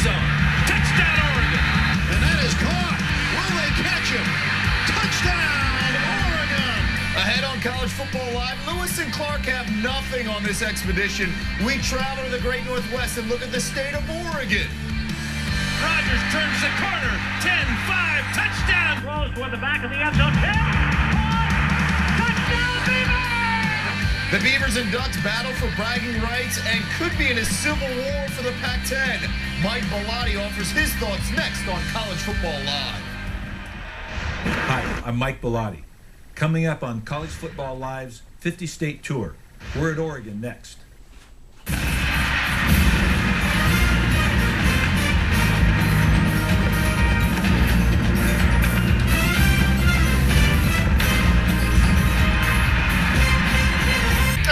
zone. Touchdown, Oregon. And that is caught. Will they catch him? Touchdown, Oregon. Ahead on College Football Live, Lewis and Clark have nothing on this expedition. We travel to the Great Northwest and look at the state of Oregon. Rogers turns the corner. 10-5, touchdown. Throws toward the back of the end zone. Touchdown, Beavers! The Beavers and Ducks battle for bragging rights and could be in a civil war for the Pac-10. Mike Bellotti offers his thoughts next on College Football Live. Hi, I'm Mike Bellotti. Coming up on College Football Live's 50-state tour. We're at Oregon next.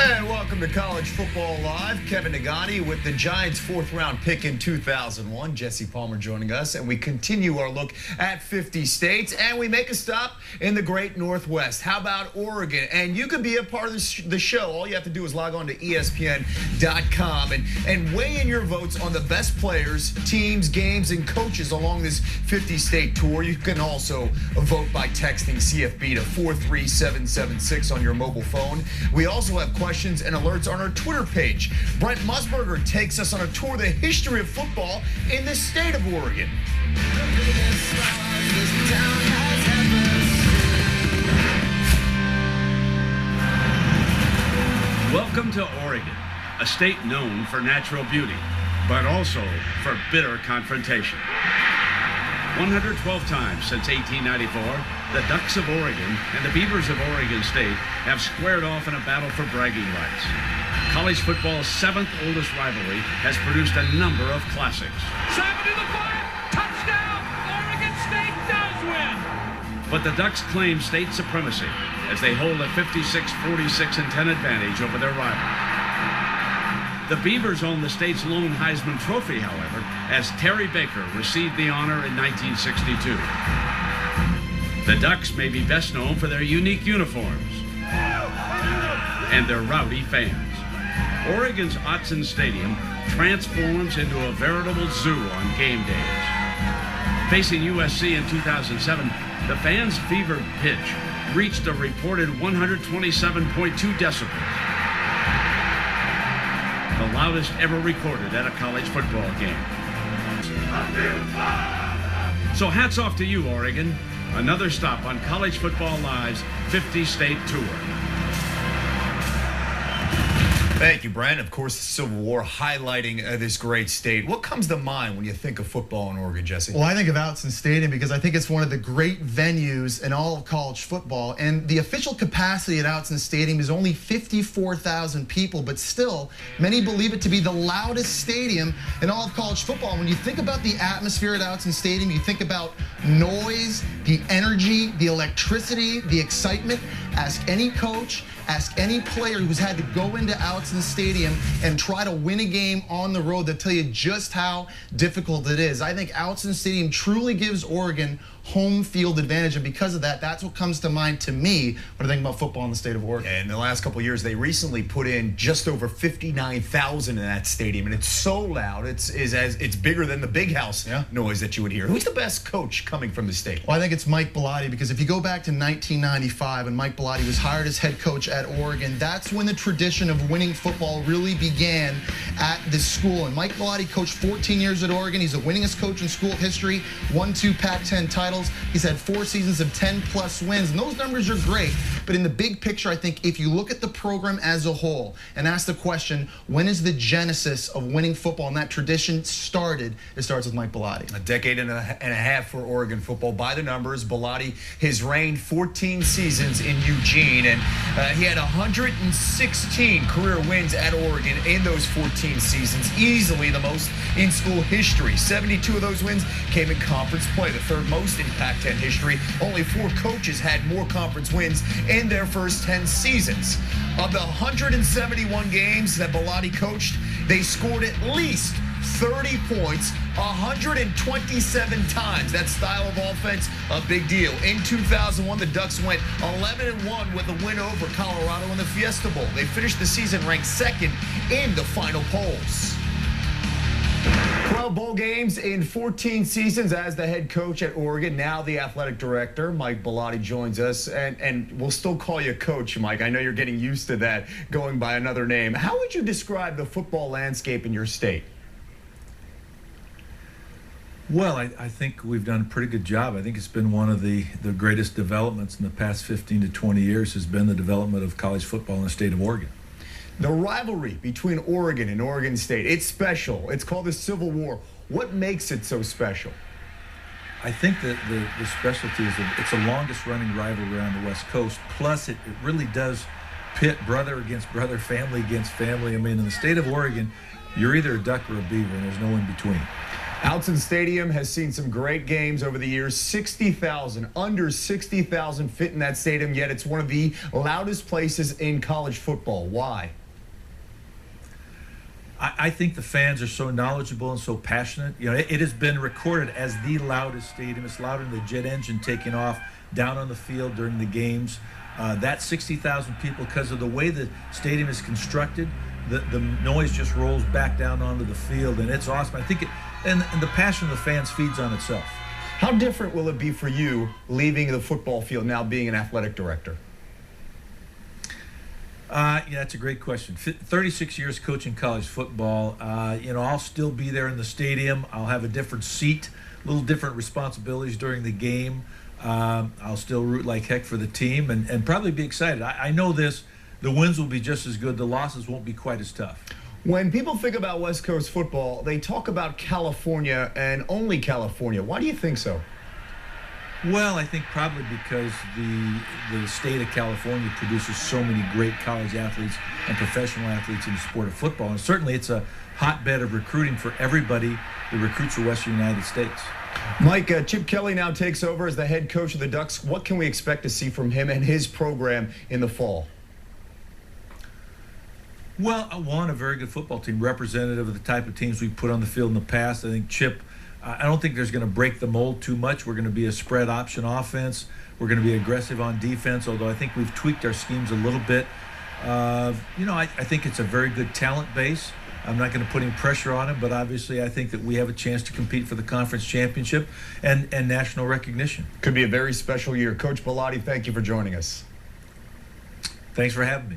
And welcome to College Football Live. Kevin Nagani with the Giants' 4th-round pick in 2001. Jesse Palmer joining us, and we continue our look at 50 states, and we make a stop in the Great Northwest. How about Oregon? And you could be a part of the show. All you have to do is log on to ESPN.com and weigh in your votes on the best players, teams, games, and coaches along this 50-state tour. You can also vote by texting CFB to 43776 on your mobile phone. We also have questions and alerts on our Twitter page. Brent Musburger takes us on a tour of the history of football in the state of Oregon. Welcome to Oregon, a state known for natural beauty, but also for bitter confrontation. 112 times since 1894, the Ducks of Oregon and the Beavers of Oregon State have squared off in a battle for bragging rights. College football's 7th oldest rivalry has produced a number of classics. 7 to the 5, touchdown. Oregon State does win. But the Ducks claim state supremacy as they hold a 56-46-10 advantage over their rival. The Beavers own the state's lone Heisman Trophy, however, as Terry Baker received the honor in 1962. The Ducks may be best known for their unique uniforms and their rowdy fans. Oregon's Autzen Stadium transforms into a veritable zoo on game days. Facing USC in 2007, the fans' fevered pitch reached a reported 127.2 decibels. The loudest ever recorded at a college football game. So hats off to you, Oregon. Another stop on College Football Live's 50-state tour. Thank you, Brent. Of course, the Civil War highlighting this great state. What comes to mind when you think of football in Oregon, Jesse? Well, I think of Autzen Stadium because I think it's one of the great venues in all of college football. And the official capacity at Autzen Stadium is only 54,000 people, but still, many believe it to be the loudest stadium in all of college football. When you think about the atmosphere at Autzen Stadium, you think about noise, the energy, the electricity, the excitement. Ask any coach, ask any player who's had to go into Autzen Stadium and try to win a game on the road. They'll tell you just how difficult it is. I think Autzen Stadium truly gives Oregon home field advantage, and because of that, that's what comes to mind to me when I think about football in the state of Oregon. And in the last couple of years, they recently put in just over 59,000 in that stadium, and it's so loud, it's bigger than the big house noise that you would hear. Who's the best coach coming from the state? Well, I think it's Mike Bellotti, because if you go back to 1995 when Mike Bellotti was hired as head coach at Oregon, that's when the tradition of winning football really began at this school. And Mike Bellotti coached 14 years at Oregon. He's the winningest coach in school history, won 2 Pac-10 titles. He's had 4 seasons of 10+ wins, and those numbers are great. But in the big picture, I think if you look at the program as a whole and ask the question, when is the genesis of winning football and that tradition started, it starts with Mike Bellotti. A decade and a half for Oregon football. By the numbers, Bellotti has reigned 14 seasons in Eugene, and he had 116 career wins at Oregon in those 14 seasons, easily the most in school history. 72 of those wins came in conference play, the 3rd most in Pac-10 history. Only 4 coaches had more conference wins in their first 10 seasons. Of the 171 games that Bellotti coached, they scored at least 30 points 127 times. That style of offense, a big deal. In 2001, the Ducks went 11-1 with a win over Colorado in the Fiesta Bowl. They finished the season ranked 2nd in the final polls. 12 bowl games in 14 seasons as the head coach at Oregon, now the athletic director. Mike Bellotti joins us, and we'll still call you Coach, Mike. I know you're getting used to that, going by another name. How would you describe the football landscape in your state? Well, I think we've done a pretty good job. I think it's been one of the greatest developments in the past 15 to 20 years has been the development of college football in the state of Oregon. The rivalry between Oregon and Oregon State, it's special. It's called the Civil War. What makes it so special? I think that the specialty is that it's the longest running rivalry around the West Coast. Plus, it really does pit brother against brother, family against family. I mean, in the state of Oregon, you're either a duck or a beaver, and there's no in between. Autzen Stadium has seen some great games over the years. 60,000, under 60,000 fit in that stadium, yet it's one of the loudest places in college football. Why? I think the fans are so knowledgeable and so passionate. You know, it has been recorded as the loudest stadium. It's louder than the jet engine taking off down on the field during the games. That 60,000 people, because of the way the stadium is constructed, the noise just rolls back down onto the field, and it's awesome. I think and the passion of the fans feeds on itself. How different will it be for you leaving the football field now being an athletic director? Yeah, that's a great question. 36 years coaching college football. You know, I'll still be there in the stadium. I'll have a different seat, a little different responsibilities during the game. I'll still root like heck for the team and probably be excited. I know this. The wins will be just as good. The losses won't be quite as tough. When people think about West Coast football, they talk about California and only California. Why do you think so? Well, I think probably because the state of California produces so many great college athletes and professional athletes in the sport of football. And certainly it's a hotbed of recruiting for everybody that recruits the Western United States. Mike, Chip Kelly now takes over as the head coach of the Ducks. What can we expect to see from him and his program in the fall? Well, a very good football team, representative of the type of teams we've put on the field in the past. I think Chip, I don't think there's going to break the mold too much. We're going to be a spread option offense. We're going to be aggressive on defense, although I think we've tweaked our schemes a little bit. You know, I think it's a very good talent base. I'm not going to put any pressure on him, but obviously I think that we have a chance to compete for the conference championship and national recognition. Could be a very special year. Coach Bellotti, thank you for joining us. Thanks for having me.